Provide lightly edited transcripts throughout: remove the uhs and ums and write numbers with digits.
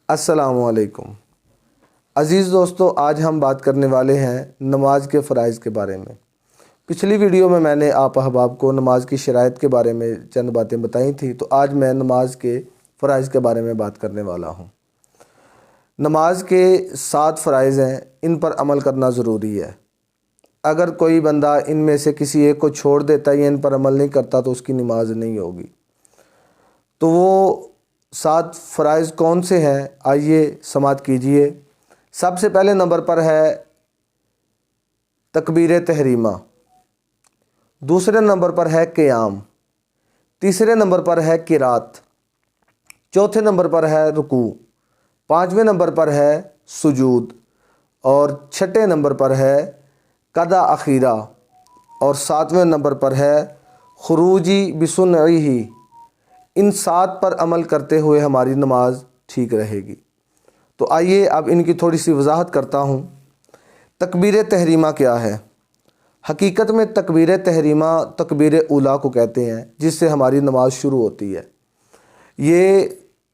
السلام علیکم عزیز دوستو، آج ہم بات کرنے والے ہیں نماز کے فرائض کے بارے میں۔ پچھلی ویڈیو میں نے آپ احباب کو نماز کی شرائط کے بارے میں چند باتیں بتائی تھیں، تو آج میں نماز کے فرائض کے بارے میں بات کرنے والا ہوں۔ نماز کے 7 فرائض ہیں، ان پر عمل کرنا ضروری ہے۔ اگر کوئی بندہ ان میں سے کسی ایک کو چھوڑ دیتا یا ان پر عمل نہیں کرتا تو اس کی نماز نہیں ہوگی۔ تو وہ 7 فرائض کون سے ہیں، آئیے سماعت کیجئے۔ سب سے پہلے نمبر پر ہے تکبیر تحریمہ، دوسرے نمبر پر ہے قیام، تیسرے نمبر پر ہے قرات، چوتھے نمبر پر ہے رکوع، پانچویں نمبر پر ہے سجود، اور چھٹے نمبر پر ہے قضا اخیرہ، اور 7ویں نمبر پر ہے خروجی بسنعہ۔ ان 7 پر عمل کرتے ہوئے ہماری نماز ٹھیک رہے گی۔ تو آئیے اب ان کی تھوڑی سی وضاحت کرتا ہوں۔ تکبیر تحریمہ کیا ہے؟ حقیقت میں تکبیر تحریمہ تکبیر اولیٰ کو کہتے ہیں، جس سے ہماری نماز شروع ہوتی ہے۔ یہ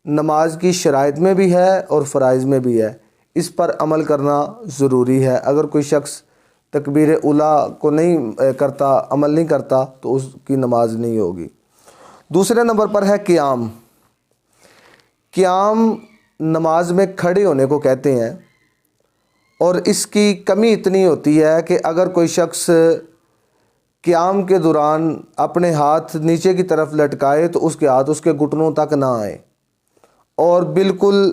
نماز کی شرائط میں بھی ہے اور فرائض میں بھی ہے، اس پر عمل کرنا ضروری ہے۔ اگر کوئی شخص تکبیر اولیٰ کو نہیں کرتا، عمل نہیں کرتا، تو اس کی نماز نہیں ہوگی۔ دوسرے نمبر پر ہے قیام۔ قیام نماز میں کھڑے ہونے کو کہتے ہیں، اور اس کی کمی اتنی ہوتی ہے کہ اگر کوئی شخص قیام کے دوران اپنے ہاتھ نیچے کی طرف لٹکائے تو اس کے ہاتھ اس کے گھٹنوں تک نہ آئیں، اور بالکل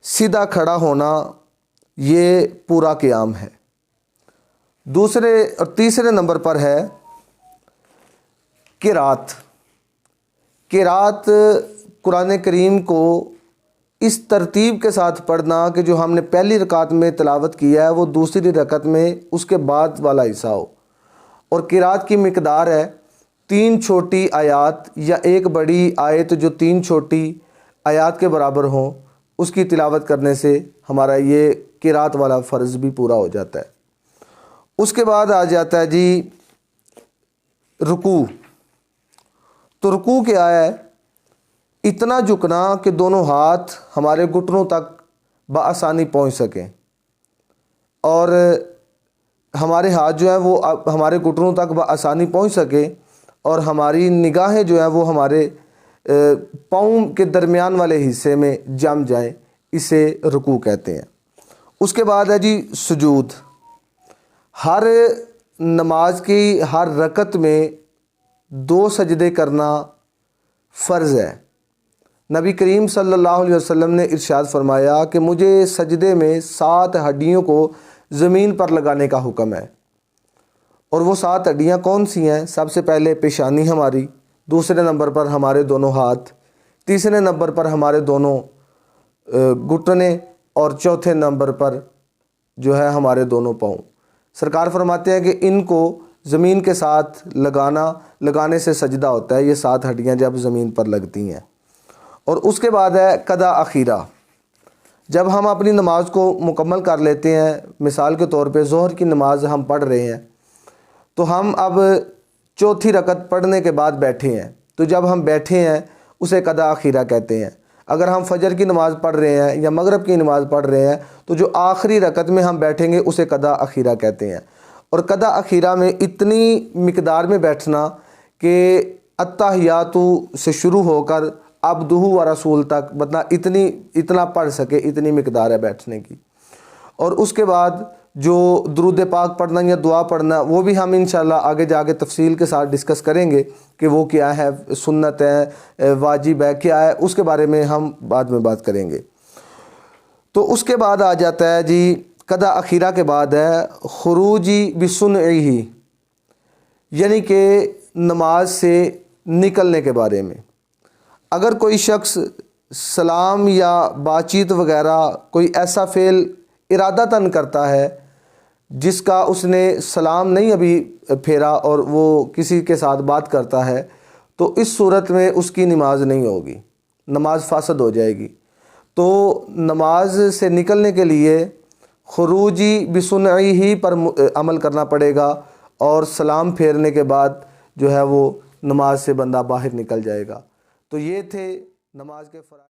سیدھا کھڑا ہونا، یہ پورا قیام ہے۔ دوسرے اور تیسرے نمبر پر ہے قرات۔ قرات قرآن کریم کو اس ترتیب کے ساتھ پڑھنا کہ جو ہم نے پہلی رکعت میں تلاوت کیا ہے وہ دوسری رکعت میں اس کے بعد والا حصہ ہو، اور قرات کی مقدار ہے 3 چھوٹی آیات یا ایک بڑی آیت جو 3 چھوٹی آیات کے برابر ہوں، اس کی تلاوت کرنے سے ہمارا یہ قرات والا فرض بھی پورا ہو جاتا ہے۔ اس کے بعد آ جاتا ہے جی رکوع۔ تو رکوع کیا ہے؟ اتنا جھکنا کہ دونوں ہاتھ ہمارے گھٹنوں تک بآسانی پہنچ سکیں، اور ہمارے ہاتھ جو ہیں وہ ہمارے گھٹنوں تک بآسانی پہنچ سکیں، اور ہماری نگاہیں جو ہیں وہ ہمارے پاؤں کے درمیان والے حصے میں جم جائیں، اسے رکوع کہتے ہیں۔ اس کے بعد ہے جی سجود۔ ہر نماز کی ہر رکعت میں 2 سجدے کرنا فرض ہے۔ نبی کریم صلی اللہ علیہ وسلم نے ارشاد فرمایا کہ مجھے سجدے میں 7 ہڈیوں کو زمین پر لگانے کا حکم ہے۔ اور وہ 7 ہڈیاں کون سی ہیں؟ سب سے پہلے پیشانی ہماری، دوسرے نمبر پر ہمارے دونوں ہاتھ، تیسرے نمبر پر ہمارے دونوں گھٹنے، اور چوتھے نمبر پر جو ہے ہمارے دونوں پاؤں۔ سرکار فرماتے ہیں کہ ان کو زمین کے ساتھ لگانے سے سجدہ ہوتا ہے، یہ 7 ہڈیاں جب زمین پر لگتی ہیں۔ اور اس کے بعد ہے قضا اخیرہ۔ جب ہم اپنی نماز کو مکمل کر لیتے ہیں، مثال کے طور پہ ظہر کی نماز ہم پڑھ رہے ہیں، تو ہم اب چوتھی رکعت پڑھنے کے بعد بیٹھے ہیں، تو جب ہم بیٹھے ہیں اسے قضا اخیرہ کہتے ہیں۔ اگر ہم فجر کی نماز پڑھ رہے ہیں یا مغرب کی نماز پڑھ رہے ہیں تو جو آخری رکعت میں ہم بیٹھیں گے اسے قضا اخیرہ کہتے ہیں۔ اور قضا اخیرہ میں اتنی مقدار میں بیٹھنا کہ التحیات سے شروع ہو کر عبدہ و رسول تک، مطلب اتنا پڑھ سکے، اتنی مقدار ہے بیٹھنے کی۔ اور اس کے بعد جو درود پاک پڑھنا یا دعا پڑھنا، وہ بھی ہم انشاءاللہ آگے جا کے تفصیل کے ساتھ ڈسکس کریں گے کہ وہ کیا ہے، سنت ہے، واجب ہے، کیا ہے، اس کے بارے میں ہم بعد میں بات کریں گے۔ تو اس کے بعد آ جاتا ہے جی قضا اخیرہ کے بعد ہے خروجی بسنعہ، یعنی کہ نماز سے نکلنے کے بارے میں۔ اگر کوئی شخص سلام یا بات چیت وغیرہ کوئی ایسا فعل ارادتاً کرتا ہے جس کا اس نے سلام نہیں ابھی پھیرا اور وہ کسی کے ساتھ بات کرتا ہے، تو اس صورت میں اس کی نماز نہیں ہوگی، نماز فاسد ہو جائے گی۔ تو نماز سے نکلنے کے لیے خروجی بسنعہ ہی پر عمل کرنا پڑے گا، اور سلام پھیرنے کے بعد جو ہے وہ نماز سے بندہ باہر نکل جائے گا۔ تو یہ تھے نماز کے فرائض۔